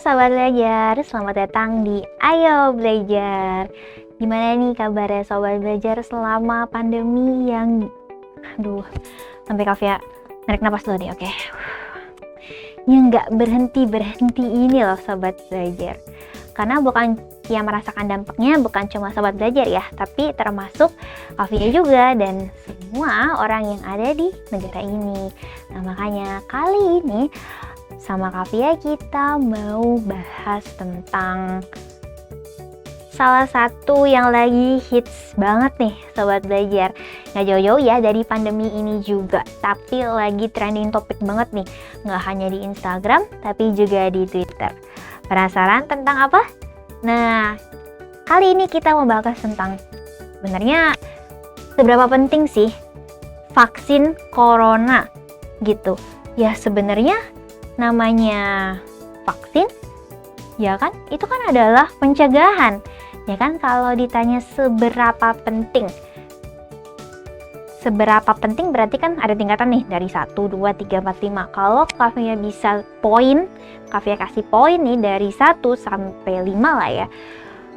Sahabat Belajar, selamat datang di Ayo Belajar. Gimana nih kabarnya Sobat Belajar selama pandemi yang sampai Kavya narik napas dulu nih, oke. Yang nggak berhenti ini loh Sobat Belajar. Karena bukan yang merasakan dampaknya bukan cuma Sobat Belajar ya, tapi termasuk Kavya juga dan semua orang yang ada di negara ini. Nah makanya kali ini sama Kavya kita mau bahas tentang salah satu yang lagi hits banget nih Sobat Belajar. Nggak jauh-jauh ya dari pandemi ini juga, tapi lagi trending topik banget nih. Nggak hanya di Instagram, tapi juga di Twitter. Penasaran tentang apa? Nah, kali ini kita mau bahas tentang sebenarnya seberapa penting sih vaksin corona gitu. Ya sebenarnya namanya vaksin, ya kan? Itu kan adalah pencegahan. Ya kan, kalau ditanya seberapa penting berarti kan ada tingkatan nih dari 1, 2, 3, 4, 5. Kalau Kavya bisa Kavya kasih poin nih dari 1 sampai 5 lah ya.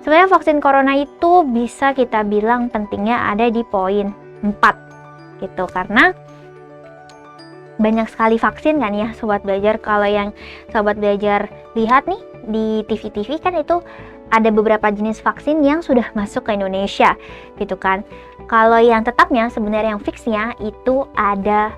Sebenarnya vaksin corona itu bisa kita bilang pentingnya ada di poin 4 gitu, karena banyak sekali vaksin kan ya Sobat Belajar. Kalau yang Sobat Belajar lihat nih di TV-TV kan itu ada beberapa jenis vaksin yang sudah masuk ke Indonesia gitu kan. Kalau yang tetapnya sebenarnya yang fixnya itu ada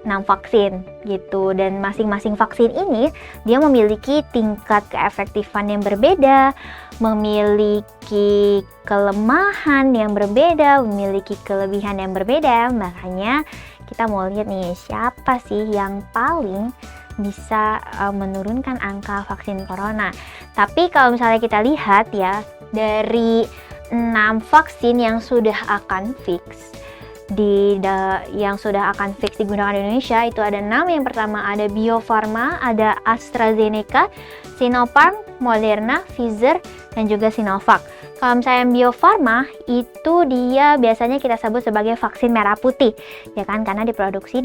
6 vaksin gitu, dan masing-masing vaksin ini dia memiliki tingkat keefektifan yang berbeda, memiliki kelemahan yang berbeda, memiliki kelebihan yang berbeda. Makanya kita mau lihat nih siapa sih yang paling bisa menurunkan angka vaksin corona. Tapi kalau misalnya kita lihat ya, dari 6 vaksin yang sudah akan fix digunakan di Indonesia itu ada 6. Yang pertama ada Bio Farma, ada AstraZeneca, Sinopharm, Moderna, Pfizer, dan juga Sinovac. Kalau misalnya Bio Farma itu dia biasanya kita sebut sebagai vaksin merah putih, ya kan, karena diproduksi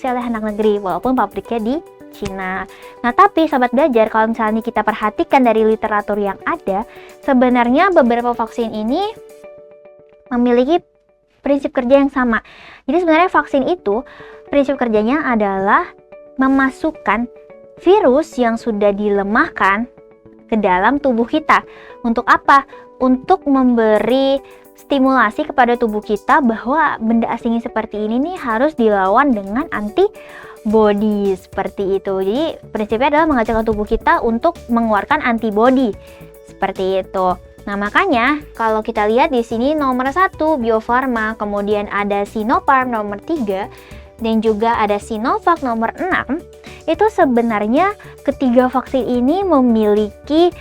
oleh anak negeri walaupun pabriknya di Cina. Nah tapi Sobat Belajar, kalau misalnya kita perhatikan dari literatur yang ada, sebenarnya beberapa vaksin ini memiliki prinsip kerja yang sama. Jadi sebenarnya vaksin itu prinsip kerjanya adalah memasukkan virus yang sudah dilemahkan ke dalam tubuh kita. Untuk apa? Untuk memberi stimulasi kepada tubuh kita bahwa benda asing seperti ini nih harus dilawan dengan antibody seperti itu. Jadi prinsipnya adalah mengajarkan tubuh kita untuk mengeluarkan antibody seperti itu. Nah makanya kalau kita lihat di sini nomor 1 Bio Farma, kemudian ada Sinopharm nomor 3, dan juga ada Sinovac nomor 6. Itu sebenarnya ketiga vaksin ini memiliki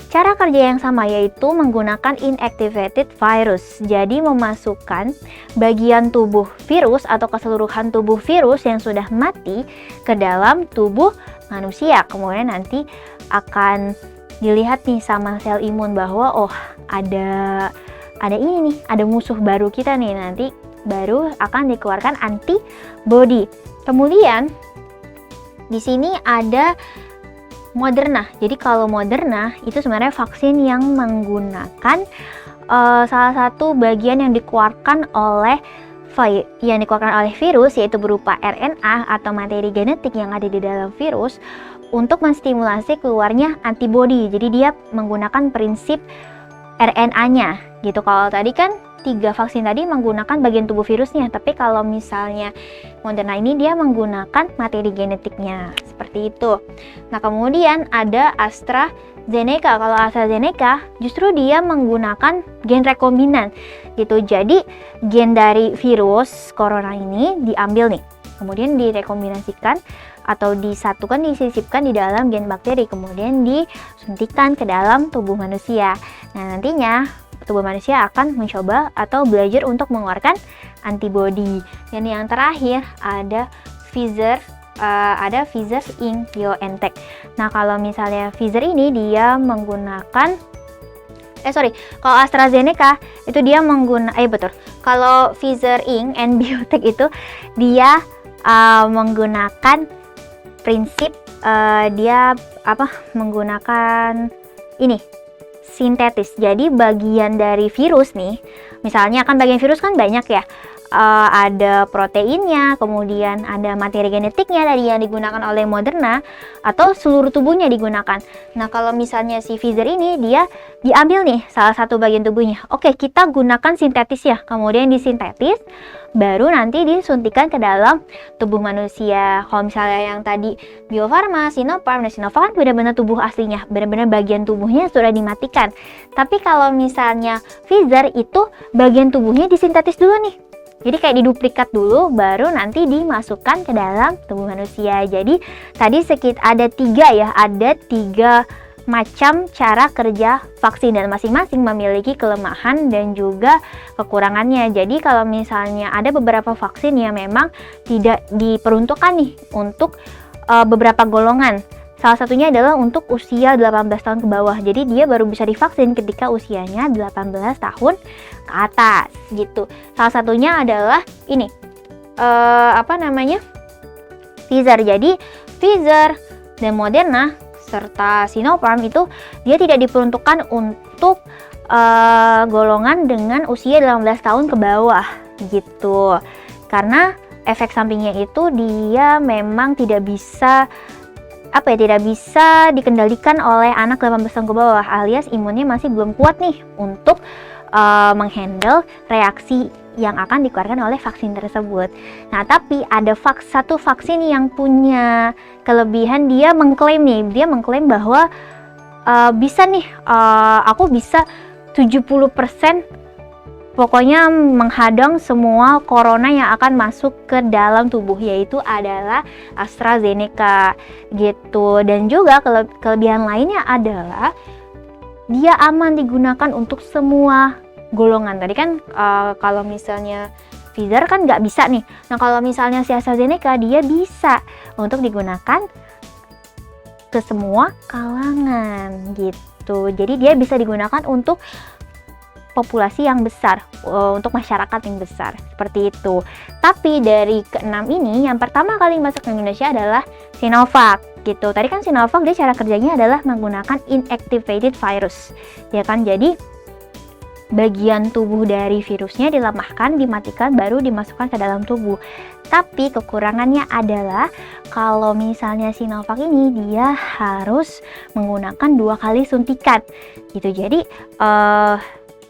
cara kerja yang sama, yaitu menggunakan inactivated virus. Jadi memasukkan bagian tubuh virus atau keseluruhan tubuh virus yang sudah mati ke dalam tubuh manusia. Kemudian nanti akan dilihat nih sama sel imun bahwa ada ini nih, ada musuh baru kita nih, nanti baru akan dikeluarkan antibody. Kemudian di sini ada Moderna. Jadi kalau Moderna itu sebenarnya vaksin yang menggunakan salah satu bagian yang dikeluarkan oleh virus, yaitu berupa RNA atau materi genetik yang ada di dalam virus untuk menstimulasi keluarnya antibody. Jadi dia menggunakan prinsip RNA-nya gitu. Kalau tadi kan 3 vaksin tadi menggunakan bagian tubuh virusnya, tapi kalau misalnya Moderna ini dia menggunakan materi genetiknya seperti itu. Nah kemudian ada AstraZeneca. Kalau AstraZeneca justru dia menggunakan gen rekombinan gitu. Jadi gen dari virus corona ini diambil nih, kemudian direkombinasikan atau disisipkan di dalam gen bakteri, kemudian disuntikkan ke dalam tubuh manusia. Nah nantinya tubuh manusia akan mencoba atau belajar untuk mengeluarkan antibody. Dan yang terakhir ada Pfizer Inc. BioNTech. Nah kalau misalnya Pfizer ini dia menggunakan kalau AstraZeneca itu dia kalau Pfizer Inc. and BioNTech itu dia menggunakan prinsip dia menggunakan ini sintetis. Jadi bagian dari virus nih, misalnya kan bagian virus kan banyak ya. Ada proteinnya, kemudian ada materi genetiknya dari yang digunakan oleh Moderna, atau seluruh tubuhnya digunakan. Nah, kalau misalnya si Pfizer ini dia diambil nih salah satu bagian tubuhnya. Oke, kita gunakan sintetis ya. Kemudian disintetis, baru nanti disuntikan ke dalam tubuh manusia. Kalau misalnya yang tadi Bio Farma, Sinopharm, dan Sinovac kan benar-benar tubuh aslinya, benar-benar bagian tubuhnya sudah dimatikan. Tapi kalau misalnya Pfizer itu bagian tubuhnya disintetis dulu nih. Jadi kayak diduplikat dulu, baru nanti dimasukkan ke dalam tubuh manusia. Jadi tadi ada tiga macam cara kerja vaksin, dan masing-masing memiliki kelemahan dan juga kekurangannya. Jadi kalau misalnya ada beberapa vaksin yang memang tidak diperuntukkan nih untuk beberapa golongan. Salah satunya adalah untuk usia 18 tahun ke bawah. Jadi dia baru bisa divaksin ketika usianya 18 tahun ke atas gitu. Salah satunya adalah ini Pfizer. Jadi Pfizer dan Moderna serta Sinopharm itu dia tidak diperuntukkan untuk golongan dengan usia 18 tahun ke bawah gitu. Karena efek sampingnya itu dia memang tidak bisa dikendalikan oleh anak 18 tahun ke bawah, alias imunnya masih belum kuat nih untuk menghandle reaksi yang akan dikeluarkan oleh vaksin tersebut. Nah, tapi ada satu vaksin yang punya kelebihan, dia mengklaim bahwa aku bisa 70% pokoknya menghadang semua corona yang akan masuk ke dalam tubuh, yaitu adalah AstraZeneca gitu. Dan juga kelebihan lainnya adalah dia aman digunakan untuk semua golongan. Tadi kan kalau misalnya Pfizer kan nggak bisa nih. Nah, kalau misalnya si AstraZeneca dia bisa untuk digunakan ke semua kalangan gitu. Jadi dia bisa digunakan untuk populasi yang besar, untuk masyarakat yang besar, seperti itu. Tapi dari keenam ini, yang pertama kali masuk ke Indonesia adalah Sinovac gitu. Tadi kan Sinovac dia cara kerjanya adalah menggunakan inactivated virus, ya kan? Jadi bagian tubuh dari virusnya dilemahkan, dimatikan, baru dimasukkan ke dalam tubuh. Tapi kekurangannya adalah kalau misalnya Sinovac ini dia harus menggunakan 2 kali suntikan gitu. Jadi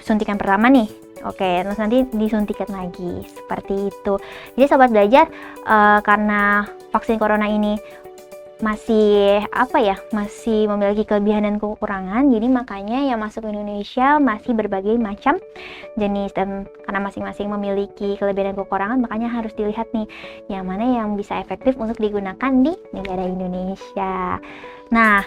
suntikan pertama nih, oke, terus nanti disuntikan lagi, seperti itu. Jadi sobat belajar, karena vaksin corona ini masih memiliki kelebihan dan kekurangan, jadi makanya yang masuk ke Indonesia masih berbagai macam jenis, dan karena masing-masing memiliki kelebihan dan kekurangan, makanya harus dilihat nih yang mana yang bisa efektif untuk digunakan di negara Indonesia. Nah,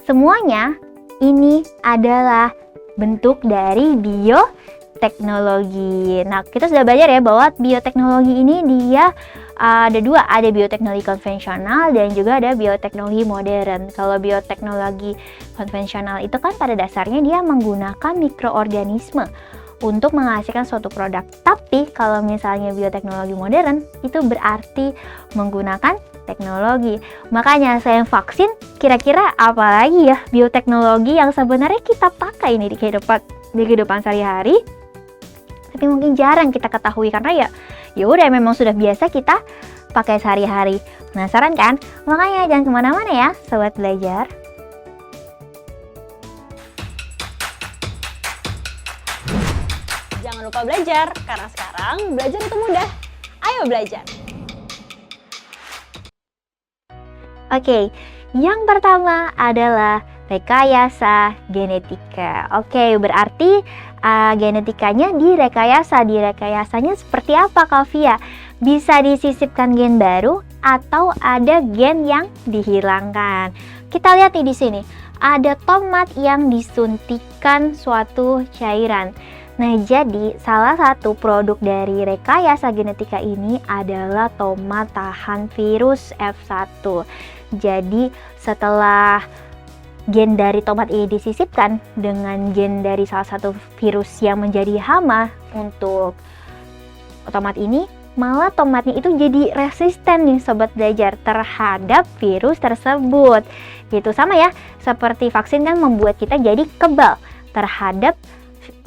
semuanya ini adalah bentuk dari bioteknologi. Nah, kita sudah belajar ya bahwa bioteknologi ini dia ada 2, ada bioteknologi konvensional dan juga ada bioteknologi modern. Kalau bioteknologi konvensional itu kan pada dasarnya dia menggunakan mikroorganisme untuk menghasilkan suatu produk. Tapi kalau misalnya bioteknologi modern itu berarti menggunakan teknologi. Makanya selain vaksin, kira-kira apa lagi ya bioteknologi yang sebenarnya kita pakai nih di kehidupan sehari-hari, tapi mungkin jarang kita ketahui karena ya udah memang sudah biasa kita pakai sehari-hari. Penasaran kan? Makanya jangan kemana-mana ya, sobat belajar. Jangan lupa belajar, karena sekarang belajar itu mudah. Ayo belajar! Oke, yang pertama adalah rekayasa genetika. Oke, berarti genetikanya direkayasa. Direkayasanya seperti apa, Kavia? Bisa disisipkan gen baru atau ada gen yang dihilangkan. Kita lihat nih di sini, ada tomat yang disuntikan suatu cairan. Nah, jadi salah satu produk dari rekayasa genetika ini adalah tomat tahan virus F1. Jadi setelah gen dari tomat ini disisipkan dengan gen dari salah satu virus yang menjadi hama untuk tomat ini, malah tomatnya itu jadi resisten nih sobat belajar terhadap virus tersebut. Gitu, sama ya, seperti vaksin kan membuat kita jadi kebal terhadap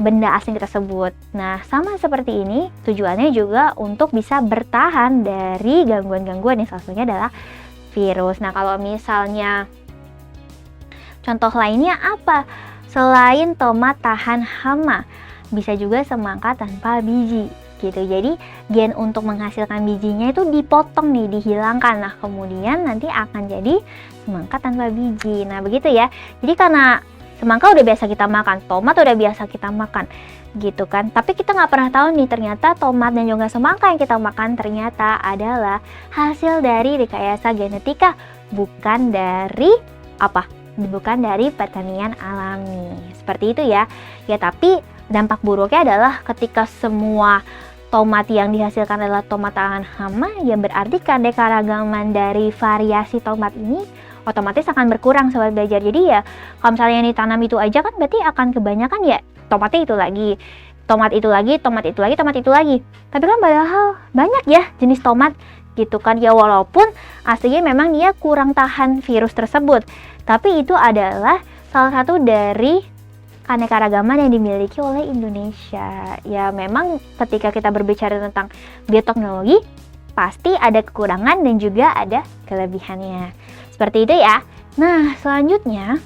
benda asing tersebut. Nah, sama seperti ini, tujuannya juga untuk bisa bertahan dari gangguan-gangguan yang salah satunya adalah virus. Nah, kalau misalnya contoh lainnya apa? Selain tomat tahan hama, bisa juga semangka tanpa biji gitu. Jadi gen untuk menghasilkan bijinya itu dipotong nih, dihilangkan. Nah, kemudian nanti akan jadi semangka tanpa biji. Nah, begitu ya. Jadi karena semangka udah biasa kita makan, tomat udah biasa kita makan gitu kan. Tapi kita nggak pernah tahu nih, ternyata tomat dan juga semangka yang kita makan ternyata adalah hasil dari rekayasa genetika, bukan dari apa? Bukan dari pertanian alami. Seperti itu ya. Ya, tapi dampak buruknya adalah ketika semua tomat yang dihasilkan adalah tomat tahan hama, ya berarti keanekaragaman dari variasi tomat ini otomatis akan berkurang sobat belajar. Jadi ya kalau misalnya yang ditanam itu aja kan berarti akan kebanyakan ya tomatnya itu lagi, tomat itu lagi, tomat itu lagi, tomat itu lagi. Tapi kan padahal banyak ya jenis tomat gitu kan ya, walaupun aslinya memang dia kurang tahan virus tersebut. Tapi itu adalah salah satu dari keanekaragaman yang dimiliki oleh Indonesia. Ya memang ketika kita berbicara tentang bioteknologi pasti ada kekurangan dan juga ada kelebihannya. Seperti itu ya. Nah, selanjutnya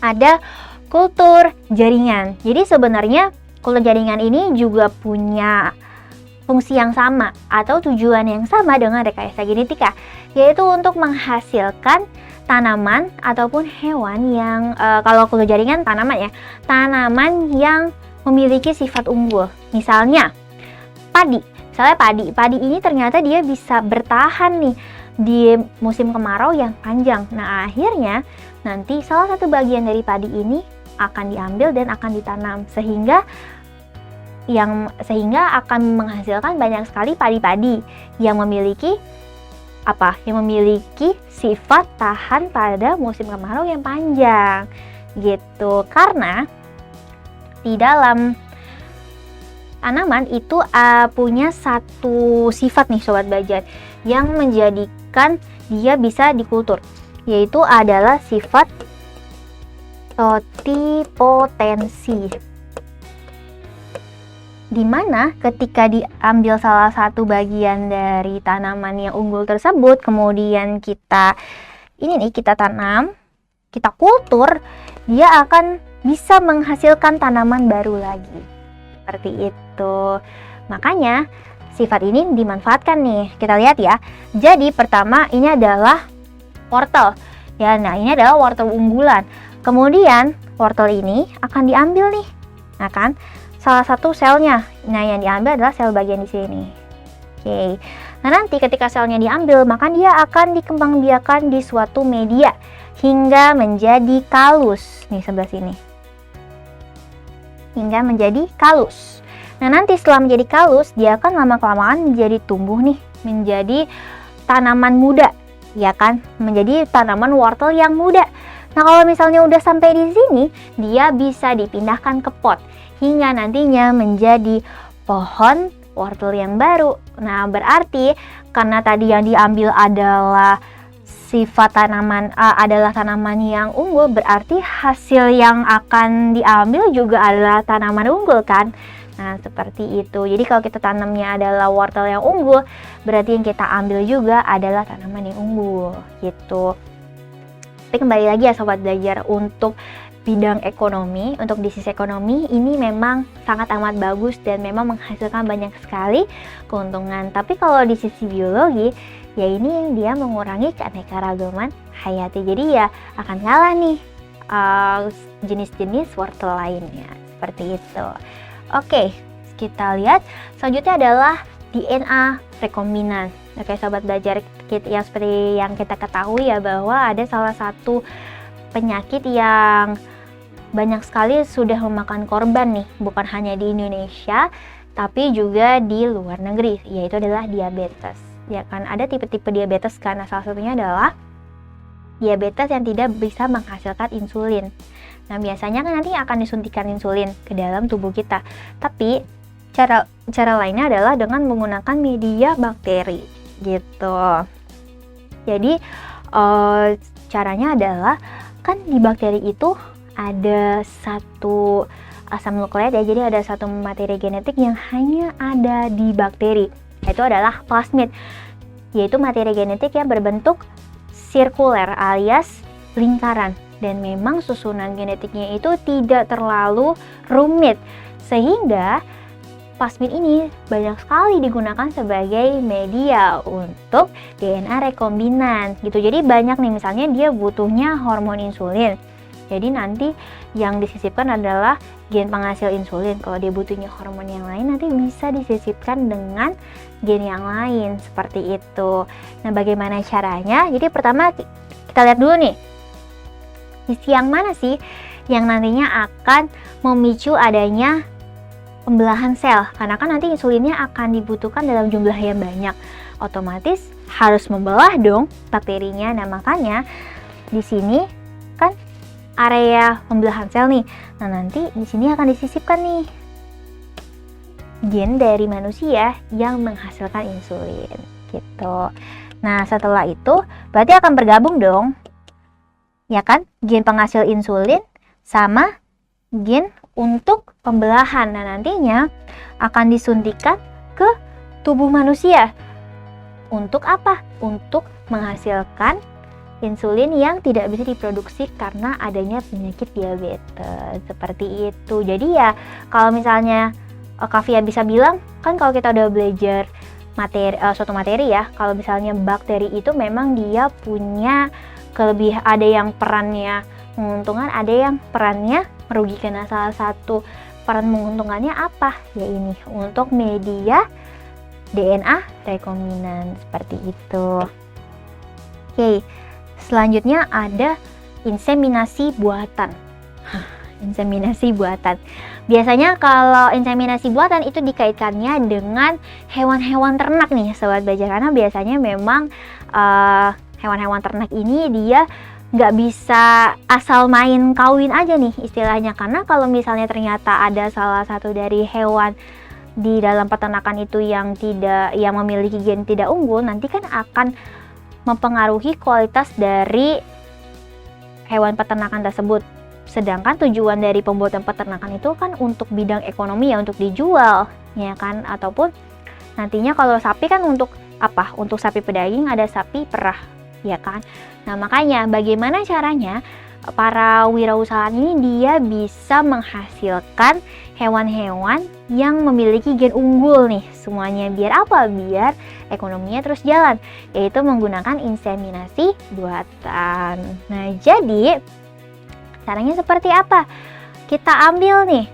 ada kultur jaringan. Jadi sebenarnya kultur jaringan ini juga punya fungsi yang sama atau tujuan yang sama dengan rekayasa genetika, yaitu untuk menghasilkan tanaman ataupun hewan yang kalau kultur jaringan tanaman ya, tanaman yang memiliki sifat unggul. Misalnya padi. Padi ini ternyata dia bisa bertahan nih di musim kemarau yang panjang. Nah, akhirnya nanti salah satu bagian dari padi ini akan diambil dan akan ditanam sehingga akan menghasilkan banyak sekali padi-padi yang memiliki sifat tahan pada musim kemarau yang panjang gitu. Karena di dalam tanaman itu punya satu sifat nih sobat belajar yang menjadikan dia bisa dikultur, yaitu adalah sifat totipotensi, dimana ketika diambil salah satu bagian dari tanaman yang unggul tersebut, kemudian kita tanam, kita kultur, dia akan bisa menghasilkan tanaman baru lagi. Seperti itu. Makanya sifat ini dimanfaatkan nih. Kita lihat ya. Jadi pertama ini adalah wortel. Ya, nah ini adalah wortel unggulan. Kemudian wortel ini akan diambil nih. Nah kan, salah satu selnya. Nah, yang diambil adalah sel bagian di sini. Oke. Nah, nanti ketika selnya diambil, maka dia akan dikembangbiakan di suatu media hingga menjadi kalus. Nih sebelah sini. Hingga menjadi kalus. Nah, nanti setelah menjadi kalus, dia akan lama-kelamaan menjadi tumbuh nih, menjadi tanaman muda, ya kan? Menjadi tanaman wortel yang muda. Nah, kalau misalnya udah sampai di sini, dia bisa dipindahkan ke pot hingga nantinya menjadi pohon wortel yang baru. Nah, berarti karena tadi yang diambil adalah sifat tanaman adalah tanaman yang unggul, berarti hasil yang akan diambil juga adalah tanaman unggul kan. Nah, seperti itu. Jadi kalau kita tanamnya adalah wortel yang unggul, berarti yang kita ambil juga adalah tanaman yang unggul gitu. Tapi kembali lagi ya sobat belajar, untuk bidang ekonomi, untuk di sisi ekonomi ini memang sangat amat bagus dan memang menghasilkan banyak sekali keuntungan. Tapi kalau di sisi biologi, ya ini dia mengurangi keanekaragaman hayati. Jadi ya akan kalah nih jenis-jenis wortel lainnya. Seperti itu. Oke, kita lihat selanjutnya adalah DNA rekombinan. Oke sobat belajar, yang seperti yang kita ketahui ya bahwa ada salah satu penyakit yang banyak sekali sudah memakan korban nih, bukan hanya di Indonesia tapi juga di luar negeri, yaitu adalah diabetes. Ya kan, ada tipe-tipe diabetes karena salah satunya adalah diabetes yang tidak bisa menghasilkan insulin. Nah, biasanya kan nanti akan disuntikan insulin ke dalam tubuh kita. Tapi cara lainnya adalah dengan menggunakan media bakteri gitu. Jadi caranya adalah kan di bakteri itu ada satu asam nukleat ya, jadi ada satu materi genetik yang hanya ada di bakteri, yaitu adalah plasmid, yaitu materi genetik yang berbentuk sirkuler alias lingkaran, dan memang susunan genetiknya itu tidak terlalu rumit, sehingga plasmid ini banyak sekali digunakan sebagai media untuk DNA rekombinan gitu. Jadi banyak nih, misalnya dia butuhnya hormon insulin, jadi nanti yang disisipkan adalah gen penghasil insulin. Kalau dia butuhnya hormon yang lain, nanti bisa disisipkan dengan gen yang lain, seperti itu. Nah, bagaimana caranya? Jadi pertama kita lihat dulu nih, sisi yang mana sih yang nantinya akan memicu adanya pembelahan sel, karena kan nanti insulinnya akan dibutuhkan dalam jumlah yang banyak, otomatis harus membelah dong bakterinya. Nah, makanya di sini kan area pembelahan sel nih. Nah, nanti di sini akan disisipkan nih gen dari manusia yang menghasilkan insulin gitu. Nah, setelah itu berarti akan bergabung dong, ya kan, gen penghasil insulin sama gen untuk pembelahan. Nah, nantinya akan disuntikan ke tubuh manusia. Untuk apa? Untuk menghasilkan insulin yang tidak bisa diproduksi karena adanya penyakit diabetes, seperti itu. Jadi ya, kalau misalnya Kavia bisa bilang, kan kalau kita udah belajar suatu materi ya, kalau misalnya bakteri itu memang dia punya kelebihan, ada yang perannya menguntungkan, ada yang perannya merugikan. Nah, salah satu peran menguntungkannya apa? Ya ini, untuk media DNA rekombinan, seperti itu. Oke, selanjutnya ada inseminasi buatan. Inseminasi buatan. Biasanya kalau inseminasi buatan itu dikaitkannya dengan hewan-hewan ternak nih, Sobat Belajar, karena biasanya memang hewan-hewan ternak ini dia nggak bisa asal main kawin aja nih istilahnya, karena kalau misalnya ternyata ada salah satu dari hewan di dalam peternakan itu yang memiliki gen tidak unggul, nanti kan akan mempengaruhi kualitas dari hewan peternakan tersebut. Sedangkan tujuan dari pembuatan peternakan itu kan untuk bidang ekonomi ya, untuk dijual ya kan, ataupun nantinya kalau sapi kan untuk apa? Untuk sapi pedaging, ada sapi perah ya kan. Nah, makanya bagaimana caranya para wirausahaan ini dia bisa menghasilkan hewan-hewan yang memiliki gen unggul nih semuanya. Biar apa? Biar ekonominya terus jalan, yaitu menggunakan inseminasi buatan. Nah, jadi caranya seperti apa? Kita ambil nih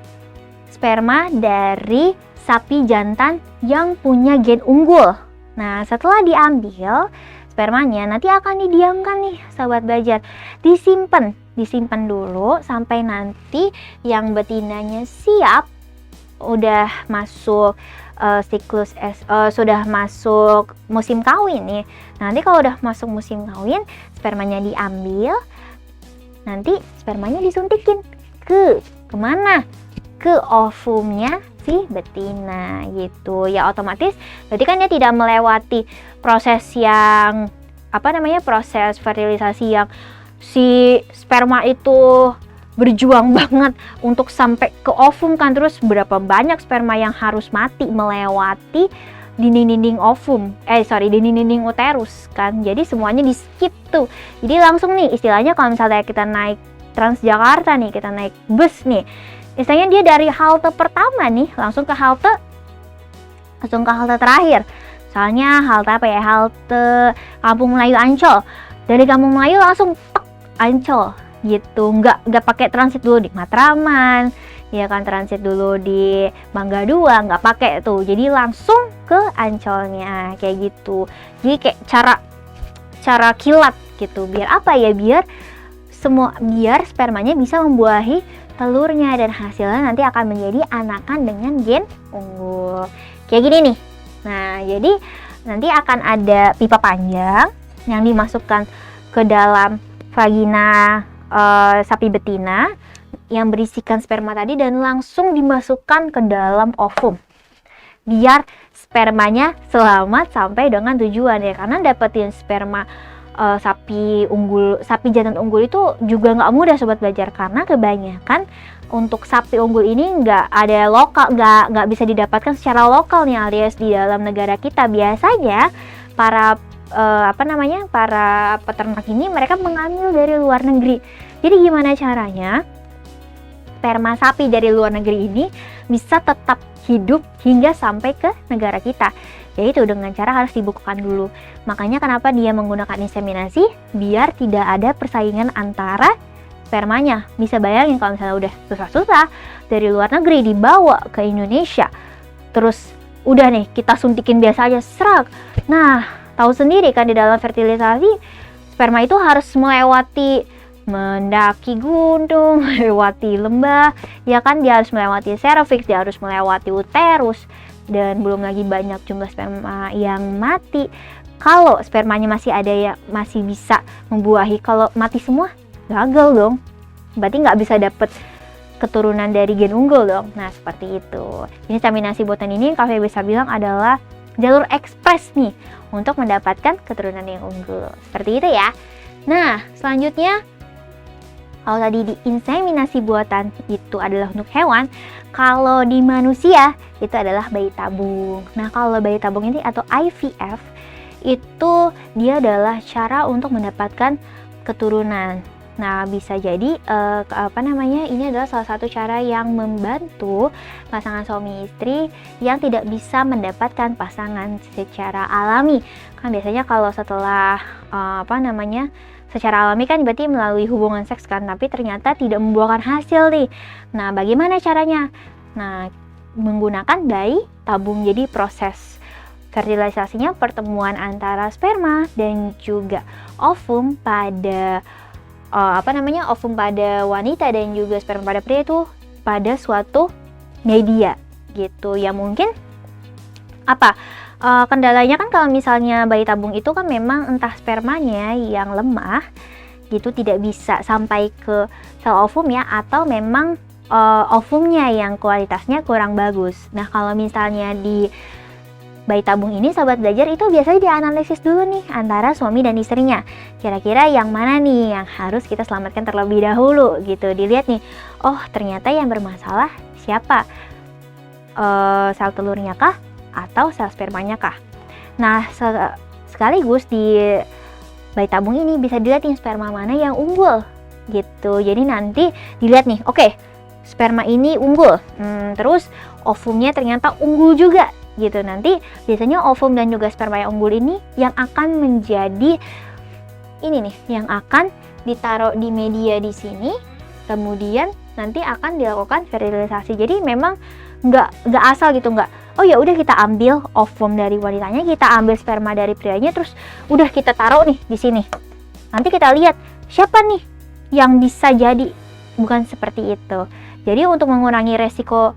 sperma dari sapi jantan yang punya gen unggul. Nah, setelah diambil spermanya, nanti akan didiamkan nih Sobat Belajar, disimpan dulu sampai nanti yang betinanya siap, udah masuk siklus sudah masuk musim kawin nih. Nanti kalau udah masuk musim kawin, spermanya diambil, nanti spermanya disuntikin kemana? Ke ovumnya si betina gitu ya. Otomatis berarti kan dia tidak melewati proses yang proses fertilisasi yang si sperma itu berjuang banget untuk sampai ke ovum kan. Terus berapa banyak sperma yang harus mati melewati dinding-dinding ovum, dinding-dinding uterus kan. Jadi semuanya di skip tuh. Jadi langsung nih, istilahnya kalau misalnya kita naik Transjakarta nih, kita naik bus nih, istilahnya dia dari halte pertama nih langsung ke halte terakhir. Soalnya halte apa ya? Halte Kampung Melayu Ancol. Dari Kampung Melayu langsung Ancol gitu. Nggak pakai transit dulu di Matraman, ya kan, transit dulu di Mangga 2, nggak pakai tuh. Jadi langsung ke Ancolnya kayak gitu. Jadi kayak cara kilat gitu. Biar apa ya? Biar spermanya bisa membuahi telurnya dan hasilnya nanti akan menjadi anakan dengan gen unggul. Kayak gini nih. Nah, jadi nanti akan ada pipa panjang yang dimasukkan ke dalam vagina sapi betina yang berisikan sperma tadi dan langsung dimasukkan ke dalam ovum. biar spermanya selamat sampai dengan tujuan ya. Karena dapetin sperma sapi jantan unggul itu juga nggak mudah sobat belajar, karena kebanyakan untuk sapi unggul ini nggak ada lokal, nggak bisa didapatkan secara lokal nih alias di dalam negara kita. Biasanya para para peternak ini mereka mengambil dari luar negeri. Jadi gimana caranya sperma sapi dari luar negeri ini bisa tetap hidup hingga sampai ke negara kita? Yaitu dengan cara harus dibukukan dulu. Makanya kenapa dia menggunakan inseminasi, biar tidak ada persaingan antara spermanya. Bisa bayangin kalau misalnya udah susah-susah dari luar negeri dibawa ke Indonesia, terus udah nih kita suntikin biasa aja, serak. Nah, tahu sendiri kan di dalam fertilisasi sperma itu harus melewati mendaki gunung, melewati lembah, ya kan, dia harus melewati cervix, dia harus melewati uterus, dan belum lagi banyak jumlah sperma yang mati. Kalau spermanya masih ada ya masih bisa membuahi, kalau mati semua gagal dong, berarti nggak bisa dapet keturunan dari gen unggul dong. Nah seperti itu. Inseminasi buatan ini kalau bisa bilang adalah jalur ekspres nih untuk mendapatkan keturunan yang unggul. Seperti itu ya. Nah selanjutnya, kalau tadi di inseminasi buatan itu adalah untuk hewan, kalau di manusia itu adalah bayi tabung. Nah kalau bayi tabung ini atau IVF itu dia adalah cara untuk mendapatkan keturunan. Nah bisa jadi ini adalah salah satu cara yang membantu pasangan suami istri yang tidak bisa mendapatkan pasangan secara alami. Kan biasanya kalau setelah secara alami kan berarti melalui hubungan seks kan, tapi ternyata tidak membuahkan hasil nih. Nah bagaimana caranya? Nah menggunakan bayi tabung. Jadi proses fertilisasinya pertemuan antara sperma dan juga ovum pada ovum pada wanita dan juga sperma pada pria itu pada suatu media gitu. Ya mungkin kendalanya kan kalau misalnya bayi tabung itu kan memang entah spermanya yang lemah gitu tidak bisa sampai ke sel ovum ya, atau memang ovumnya yang kualitasnya kurang bagus. Nah kalau misalnya di bayi tabung ini sahabat belajar itu biasanya dianalisis dulu nih antara suami dan istrinya. Kira-kira yang mana nih yang harus kita selamatkan terlebih dahulu gitu. Dilihat nih, oh ternyata yang bermasalah siapa? Sel telurnya kah? Atau sel spermanya kah? Nah sekaligus di bayi tabung ini bisa dilihat nih sperma mana yang unggul gitu. Jadi nanti dilihat nih, oke, sperma ini unggul, terus ovumnya ternyata unggul juga gitu. Nanti biasanya ovum dan juga sperma yang unggul ini yang akan menjadi ini nih, yang akan ditaruh di media di sini, kemudian nanti akan dilakukan fertilisasi. Jadi memang nggak asal gitu, nggak oh ya udah kita ambil ovum dari wanitanya, kita ambil sperma dari prianya, terus udah kita taruh nih di sini. Nanti kita lihat siapa nih yang bisa jadi. Bukan seperti itu. Jadi untuk mengurangi resiko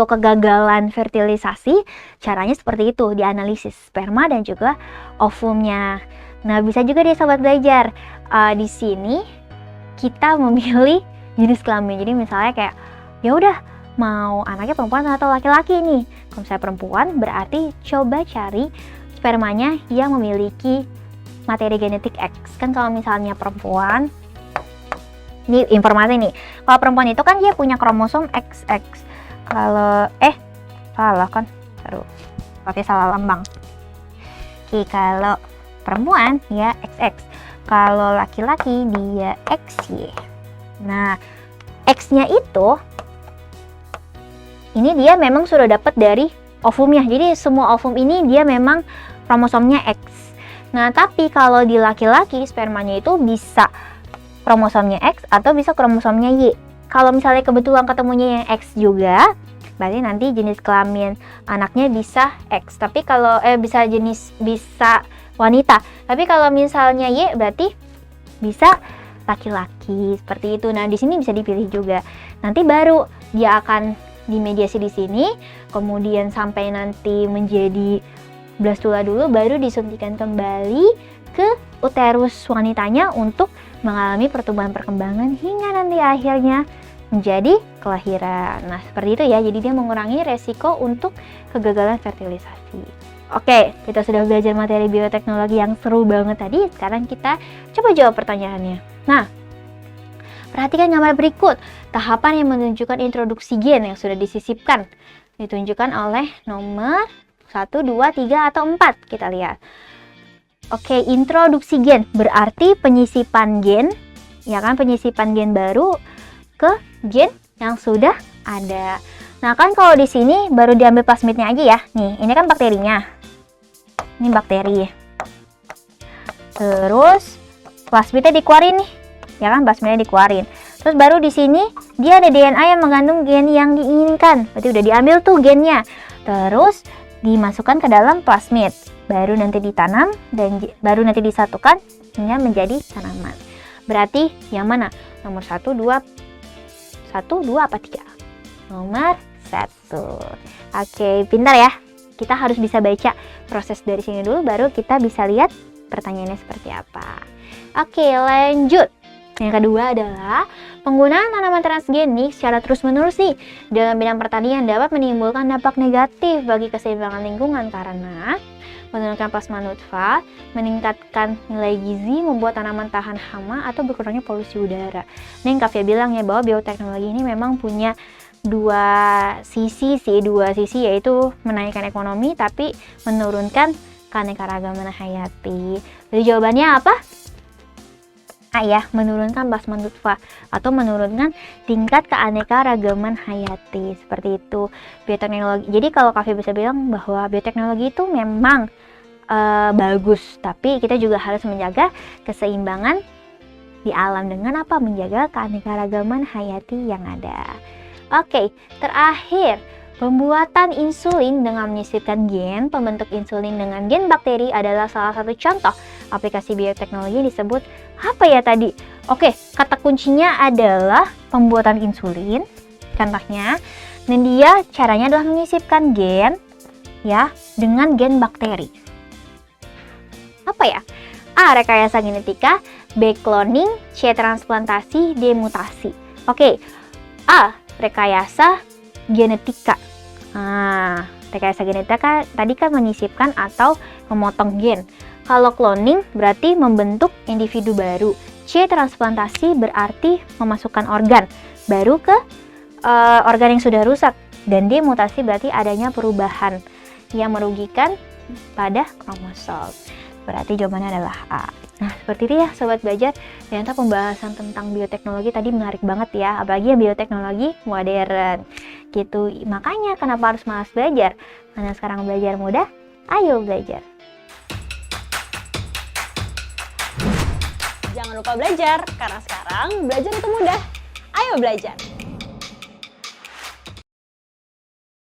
kegagalan fertilisasi, caranya seperti itu, dianalisis sperma dan juga ovumnya. Nah bisa juga deh sahabat belajar, di sini kita memilih jenis kelamin. Jadi misalnya kayak ya udah mau anaknya perempuan atau laki-laki nih. Kalau misalnya perempuan berarti coba cari spermanya yang memiliki materi genetik X. Kan kalau misalnya perempuan, ini informasi nih, kalau perempuan itu kan dia punya kromosom XX. Kalau salah kan, aduh pakai salah lambang. Oke, kalau perempuan ya XX, kalau laki-laki dia XY. Nah X-nya itu ini dia memang sudah dapat dari ovumnya. Jadi semua ovum ini dia memang kromosomnya X. Nah tapi kalau di laki-laki spermanya itu bisa kromosomnya X atau bisa kromosomnya Y. Kalau misalnya kebetulan ketemunya yang X juga, berarti nanti jenis kelamin anaknya bisa X. Tapi kalau bisa wanita. Tapi kalau misalnya Y berarti bisa laki-laki seperti itu. Nah di sini bisa dipilih juga. Nanti baru dia akan dimediasi di sini, kemudian sampai nanti menjadi blastula dulu, baru disuntikan kembali ke uterus wanitanya untuk mengalami pertumbuhan perkembangan hingga nanti akhirnya menjadi kelahiran. Nah, seperti itu ya. Jadi dia mengurangi resiko untuk kegagalan fertilisasi. Oke, kita sudah belajar materi bioteknologi yang seru banget tadi. Sekarang kita coba jawab pertanyaannya. Nah, perhatikan gambar berikut. Tahapan yang menunjukkan introduksi gen yang sudah disisipkan. Ditunjukkan oleh nomor 1, 2, 3, atau 4. Kita lihat. Oke, introduksi gen berarti penyisipan gen, ya kan, penyisipan gen baru ke gen yang sudah ada. Nah, kan kalau di sini baru diambil plasmidnya aja ya. Nih, ini kan bakterinya. Ini bakteri. Terus plasmidnya dikeluarin nih. Ya kan, plasmidnya dikeluarin. Terus baru di sini dia ada DNA yang mengandung gen yang diinginkan. Berarti udah diambil tuh gennya. Terus dimasukkan ke dalam plasmid. Baru nanti ditanam dan baru nanti disatukan hingga menjadi tanaman. Berarti yang mana? Nomor 1, 2, 2 apa 3? Nomor 1. Oke, pintar ya. Kita harus bisa baca proses dari sini dulu, baru kita bisa lihat pertanyaannya seperti apa. Oke, lanjut. Yang kedua adalah penggunaan tanaman transgenik secara terus-menerus nih dalam bidang pertanian dapat menimbulkan dampak negatif bagi keseimbangan lingkungan karena menurunkan plasma nutfah, meningkatkan nilai gizi, membuat tanaman tahan hama atau berkurangnya polusi udara. Ini yang Kavya bilang ya, bahwa bioteknologi ini memang punya dua sisi yaitu menaikkan ekonomi tapi menurunkan keanekaragaman hayati. Jadi jawabannya apa? A ya, menurunkan plasma nutfah atau menurunkan tingkat keanekaragaman hayati. Seperti itu bioteknologi. Jadi kalau Kavya bisa bilang bahwa bioteknologi itu memang bagus, tapi kita juga harus menjaga keseimbangan di alam dengan apa? Menjaga keanekaragaman hayati yang ada. Oke, terakhir, pembuatan insulin dengan menyisipkan gen. Pembentuk insulin dengan gen bakteri adalah salah satu contoh aplikasi bioteknologi disebut apa ya tadi? Oke, kata kuncinya adalah pembuatan insulin. Contohnya, dan dia caranya adalah menyisipkan gen ya dengan gen bakteri. Apa ya? A. Rekayasa genetika, B. Cloning, C. Transplantasi, D. Mutasi. Oke, A. Rekayasa genetika. Nah, rekayasa genetika tadi kan menyisipkan atau memotong gen. Kalau cloning berarti membentuk individu baru. C. Transplantasi berarti memasukkan organ baru ke organ yang sudah rusak. Dan D. Mutasi berarti adanya perubahan yang merugikan pada kromosom. Berarti jawabannya adalah A. Nah, seperti itu ya Sobat Belajar. Ternyata pembahasan tentang bioteknologi tadi menarik banget ya. Apalagi yang bioteknologi modern. Gitu. Makanya kenapa harus malas belajar? Karena sekarang belajar mudah, ayo belajar. Jangan lupa belajar, karena sekarang belajar itu mudah. Ayo belajar!